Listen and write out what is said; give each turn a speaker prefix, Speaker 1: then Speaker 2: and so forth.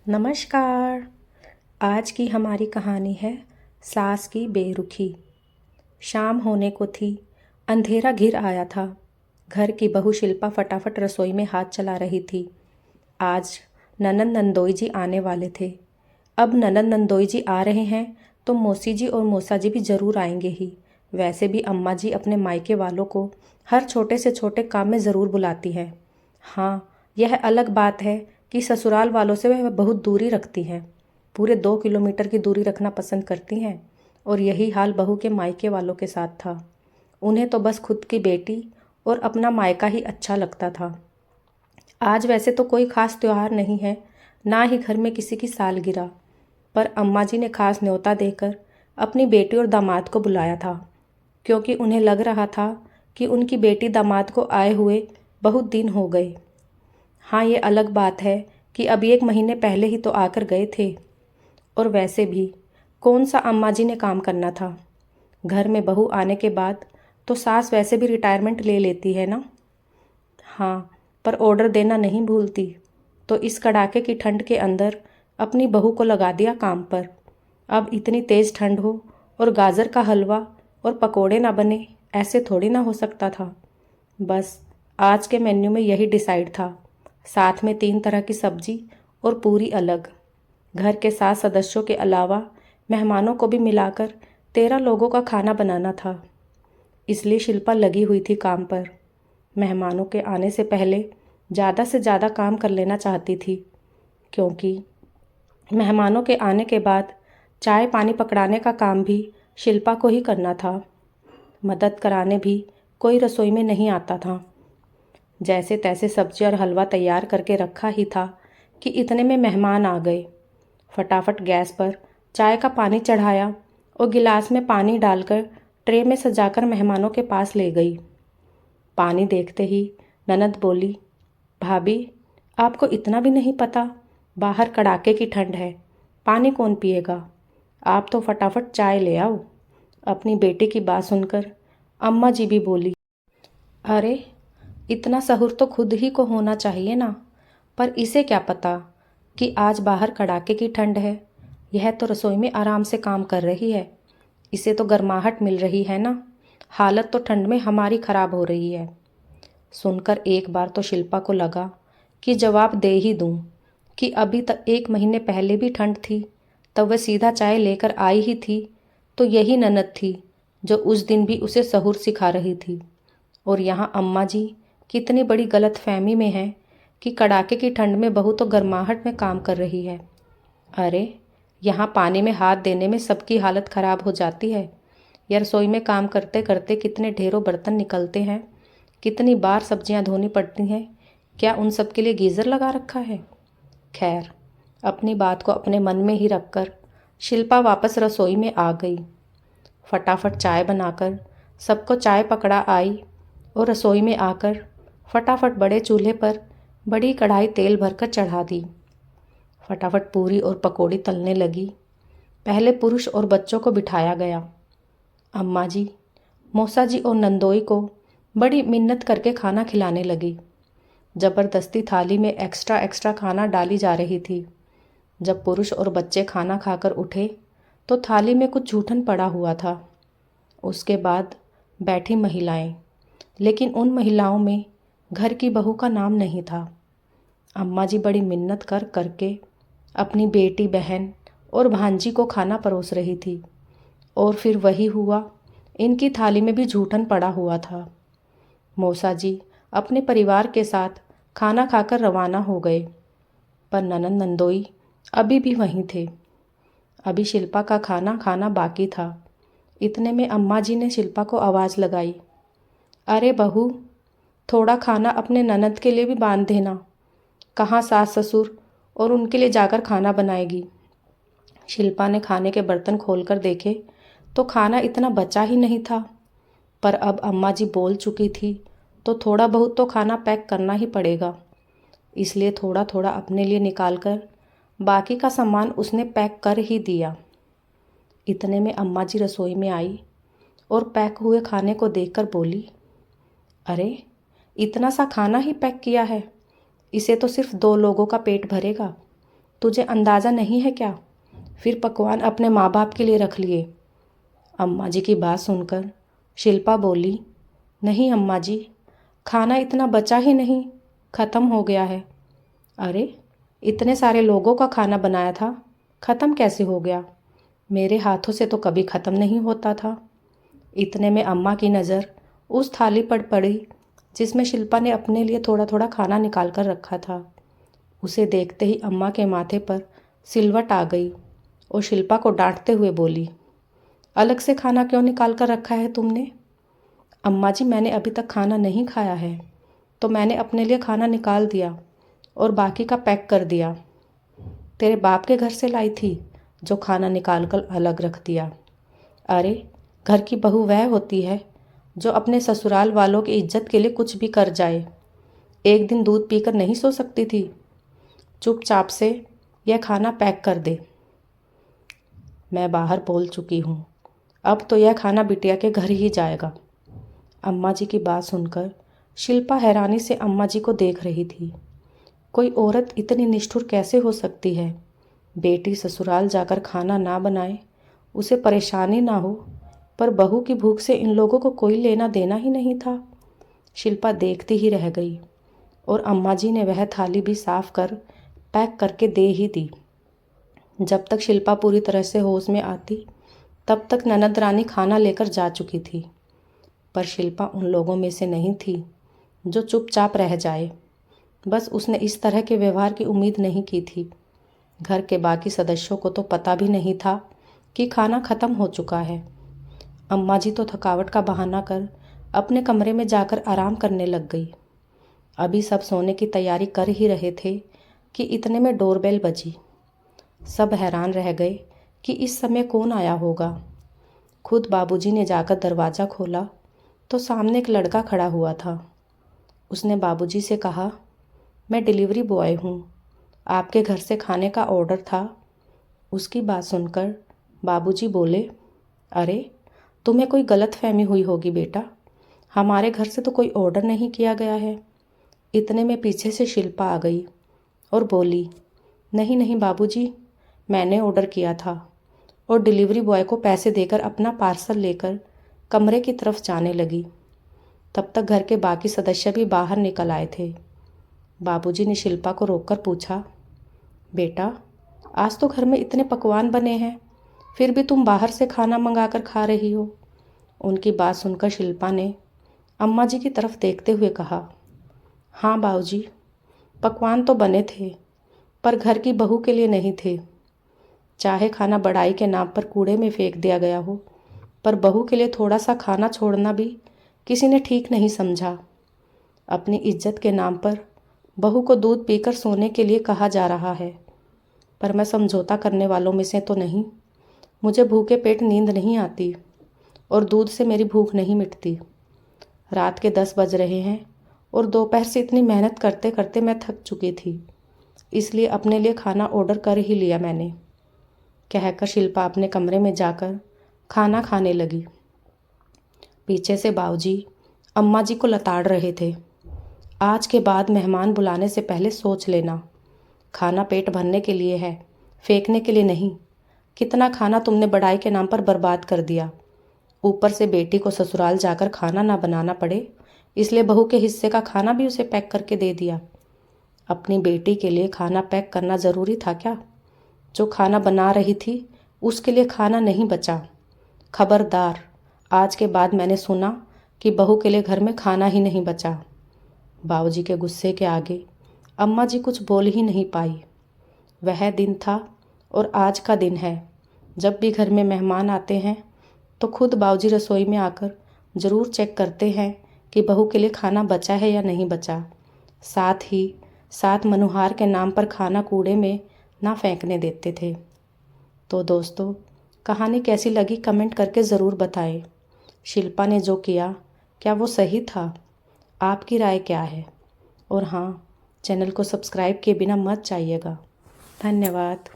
Speaker 1: नमस्कार। आज की हमारी कहानी है सास की बेरुखी। शाम होने को थी। अंधेरा घिर आया था। घर की बहू शिल्पा फटाफट रसोई में हाथ चला रही थी। आज ननंद नंदोई जी आने वाले थे। अब ननंद नंदोई जी आ रहे हैं तो मौसी जी और मौसा जी भी ज़रूर आएंगे ही। वैसे भी अम्मा जी अपने मायके वालों को हर छोटे से छोटे काम में ज़रूर बुलाती हैं। हाँ, यह अलग बात है कि ससुराल वालों से वह बहुत दूरी रखती हैं। पूरे 2 किलोमीटर की दूरी रखना पसंद करती हैं। और यही हाल बहू के मायके वालों के साथ था। उन्हें तो बस खुद की बेटी और अपना मायका ही अच्छा लगता था। आज वैसे तो कोई खास त्योहार नहीं है, ना ही घर में किसी की सालगिरह, पर अम्मा जी ने खास न्योता देकर अपनी बेटी और दामाद को बुलाया था, क्योंकि उन्हें लग रहा था कि उनकी बेटी दामाद को आए हुए बहुत दिन हो गए। हाँ, ये अलग बात है कि अभी 1 महीने पहले ही तो आकर गए थे। और वैसे भी कौन सा अम्मा जी ने काम करना था। घर में बहू आने के बाद तो सास वैसे भी रिटायरमेंट ले लेती है ना। हाँ, पर ऑर्डर देना नहीं भूलती। तो इस कड़ाके की ठंड के अंदर अपनी बहू को लगा दिया काम पर। अब इतनी तेज़ ठंड हो और गाजर का हलवा और पकोड़े ना बने, ऐसे थोड़ी ना हो सकता था। बस आज के मेन्यू में यही डिसाइड था। साथ में 3 तरह की सब्जी और पूरी अलग। घर के 7 सदस्यों के अलावा मेहमानों को भी मिलाकर 13 लोगों का खाना बनाना था। इसलिए शिल्पा लगी हुई थी काम पर। मेहमानों के आने से पहले ज़्यादा से ज़्यादा काम कर लेना चाहती थी, क्योंकि मेहमानों के आने के बाद चाय पानी पकड़ाने का काम भी शिल्पा को ही करना था। मदद कराने भी कोई रसोई में नहीं आता था। जैसे तैसे सब्जी और हलवा तैयार करके रखा ही था कि इतने में मेहमान आ गए। फटाफट गैस पर चाय का पानी चढ़ाया और गिलास में पानी डालकर ट्रे में सजाकर मेहमानों के पास ले गई। पानी देखते ही ननद बोली, भाभी, आपको इतना भी नहीं पता? बाहर कड़ाके की ठंड है, पानी कौन पिएगा? आप तो फटाफट चाय ले आओ। अपनी बेटी की बात सुनकर अम्मा जी भी बोली, अरे, इतना सहूर तो खुद ही को होना चाहिए ना। पर इसे क्या पता कि आज बाहर कड़ाके की ठंड है। यह तो रसोई में आराम से काम कर रही है। इसे तो गर्माहट मिल रही है ना। हालत तो ठंड में हमारी खराब हो रही है। सुनकर एक बार तो शिल्पा को लगा कि जवाब दे ही दूं, कि अभी तक 1 महीने पहले भी ठंड थी, तब वह सीधा चाय लेकर आई ही थी। तो यही ननद थी जो उस दिन भी उसे सहूर सिखा रही थी। और यहाँ अम्मा जी कितनी बड़ी गलत फहमी में है कि कड़ाके की ठंड में बहू तो गर्माहट में काम कर रही है। अरे, यहाँ पानी में हाथ देने में सबकी हालत ख़राब हो जाती है। या रसोई में काम करते करते कितने ढेरों बर्तन निकलते हैं, कितनी बार सब्जियाँ धोनी पड़ती हैं। क्या उन सब के लिए गीज़र लगा रखा है? खैर, अपनी बात को अपने मन में ही रखकर शिल्पा वापस रसोई में आ गई। फटाफट चाय बनाकर सबको चाय पकड़ा आई और रसोई में आकर फटाफट बड़े चूल्हे पर बड़ी कढ़ाई तेल भरकर चढ़ा दी। फटाफट पूरी और पकौड़ी तलने लगी। पहले पुरुष और बच्चों को बिठाया गया। अम्मा जी, मौसा जी और नंदोई को बड़ी मिन्नत करके खाना खिलाने लगी। ज़बरदस्ती थाली में एक्स्ट्रा एक्स्ट्रा खाना डाली जा रही थी। जब पुरुष और बच्चे खाना खाकर उठे तो थाली में कुछ जूठन पड़ा हुआ था। उसके बाद बैठी महिलाएं, लेकिन उन महिलाओं में घर की बहू का नाम नहीं था। अम्मा जी बड़ी मिन्नत कर करके अपनी बेटी, बहन और भांजी को खाना परोस रही थी। और फिर वही हुआ, इनकी थाली में भी जूठन पड़ा हुआ था। मौसा जी अपने परिवार के साथ खाना खाकर रवाना हो गए, पर ननंद नंदोई अभी भी वहीं थे। अभी शिल्पा का खाना खाना बाकी था। इतने में अम्मा जी ने शिल्पा को आवाज़ लगाई, अरे बहू, थोड़ा खाना अपने ननद के लिए भी बांध देना। कहाँ सास ससुर और उनके लिए जाकर खाना बनाएगी। शिल्पा ने खाने के बर्तन खोलकर देखे तो खाना इतना बचा ही नहीं था। पर अब अम्मा जी बोल चुकी थी तो थोड़ा बहुत तो खाना पैक करना ही पड़ेगा। इसलिए थोड़ा थोड़ा अपने लिए निकाल कर बाकी का सामान उसने पैक कर ही दिया। इतने में अम्मा जी रसोई में आई और पैक हुए खाने को देखकर बोली, अरे, इतना सा खाना ही पैक किया है, इसे तो सिर्फ 2 लोगों का पेट भरेगा। तुझे अंदाज़ा नहीं है क्या? फिर पकवान अपने माँ बाप के लिए रख लिए। अम्मा जी की बात सुनकर शिल्पा बोली, नहीं अम्मा जी, खाना इतना बचा ही नहीं, ख़त्म हो गया है। अरे, इतने सारे लोगों का खाना बनाया था, ख़त्म कैसे हो गया? मेरे हाथों से तो कभी ख़त्म नहीं होता था। इतने में अम्मा की नज़र उस थाली पर पड़ी जिसमें शिल्पा ने अपने लिए थोड़ा थोड़ा खाना निकाल कर रखा था। उसे देखते ही अम्मा के माथे पर सिलवट आ गई और शिल्पा को डांटते हुए बोली, अलग से खाना क्यों निकाल कर रखा है तुमने? अम्मा जी, मैंने अभी तक खाना नहीं खाया है, तो मैंने अपने लिए खाना निकाल दिया और बाकी का पैक कर दिया। तेरे बाप के घर से लाई थी जो खाना निकाल कर अलग रख दिया। अरे, घर की बहू वह होती है जो अपने ससुराल वालों की इज्जत के लिए कुछ भी कर जाए। एक दिन दूध पीकर नहीं सो सकती थी? चुपचाप से यह खाना पैक कर दे। मैं बाहर बोल चुकी हूँ, अब तो यह खाना बिटिया के घर ही जाएगा। अम्मा जी की बात सुनकर शिल्पा हैरानी से अम्मा जी को देख रही थी। कोई औरत इतनी निष्ठुर कैसे हो सकती है? बेटी ससुराल जाकर खाना ना बनाए, उसे परेशानी ना हो, पर बहू की भूख से इन लोगों को कोई लेना देना ही नहीं था। शिल्पा देखती ही रह गई और अम्मा जी ने वह थाली भी साफ कर पैक करके दे ही दी। जब तक शिल्पा पूरी तरह से होश में आती, तब तक ननद रानी खाना लेकर जा चुकी थी। पर शिल्पा उन लोगों में से नहीं थी जो चुपचाप रह जाए। बस उसने इस तरह के व्यवहार की उम्मीद नहीं की थी। घर के बाकी सदस्यों को तो पता भी नहीं था कि खाना ख़त्म हो चुका है। अम्मा जी तो थकावट का बहाना कर अपने कमरे में जाकर आराम करने लग गई। अभी सब सोने की तैयारी कर ही रहे थे कि इतने में डोरबेल बजी। सब हैरान रह गए कि इस समय कौन आया होगा। खुद बाबूजी ने जाकर दरवाज़ा खोला तो सामने एक लड़का खड़ा हुआ था। उसने बाबूजी से कहा, मैं डिलीवरी बॉय हूँ, आपके घर से खाने का ऑर्डर था। उसकी बात सुनकर बाबूजी बोले, अरे, तुम्हें कोई गलतफहमी हुई होगी बेटा, हमारे घर से तो कोई ऑर्डर नहीं किया गया है। इतने में पीछे से शिल्पा आ गई और बोली, नहीं नहीं बाबूजी, मैंने ऑर्डर किया था। और डिलीवरी बॉय को पैसे देकर अपना पार्सल लेकर कमरे की तरफ जाने लगी। तब तक घर के बाकी सदस्य भी बाहर निकल आए थे। बाबूजी ने शिल्पा को रोककर पूछा, बेटा, आज तो घर में इतने पकवान बने हैं, फिर भी तुम बाहर से खाना मंगाकर खा रही हो। उनकी बात सुनकर शिल्पा ने अम्मा जी की तरफ देखते हुए कहा, हाँ बाबूजी, पकवान तो बने थे, पर घर की बहू के लिए नहीं थे। चाहे खाना बड़ाई के नाम पर कूड़े में फेंक दिया गया हो, पर बहू के लिए थोड़ा सा खाना छोड़ना भी किसी ने ठीक नहीं समझा। अपनी इज्जत के नाम पर बहू को दूध पीकर सोने के लिए कहा जा रहा है, पर मैं समझौता करने वालों में से तो नहीं। मुझे भूखे पेट नींद नहीं आती और दूध से मेरी भूख नहीं मिटती। रात के 10 बज रहे हैं और दोपहर से इतनी मेहनत करते करते मैं थक चुकी थी, इसलिए अपने लिए खाना ऑर्डर कर ही लिया मैंने, कहकर शिल्पा अपने कमरे में जाकर खाना खाने लगी। पीछे से बाबूजी अम्मा जी को लताड़ रहे थे, आज के बाद मेहमान बुलाने से पहले सोच लेना, खाना पेट भरने के लिए है, फेंकने के लिए नहीं। कितना खाना तुमने बड़ाई के नाम पर बर्बाद कर दिया। ऊपर से बेटी को ससुराल जाकर खाना ना बनाना पड़े, इसलिए बहू के हिस्से का खाना भी उसे पैक करके दे दिया। अपनी बेटी के लिए खाना पैक करना ज़रूरी था क्या? जो खाना बना रही थी उसके लिए खाना नहीं बचा। खबरदार, आज के बाद मैंने सुना कि बहू के लिए घर में खाना ही नहीं बचा। बाबूजी के गुस्से के आगे अम्मा जी कुछ बोल ही नहीं पाई। वह दिन था और आज का दिन है, जब भी घर में मेहमान आते हैं तो खुद बाबूजी रसोई में आकर ज़रूर चेक करते हैं कि बहू के लिए खाना बचा है या नहीं बचा। साथ मनुहार के नाम पर खाना कूड़े में ना फेंकने देते थे। तो दोस्तों, कहानी कैसी लगी कमेंट करके ज़रूर बताएं। शिल्पा ने जो किया, क्या वो सही था? आपकी राय क्या है? और हाँ, चैनल को सब्सक्राइब किए बिना मत जाइएगा। धन्यवाद।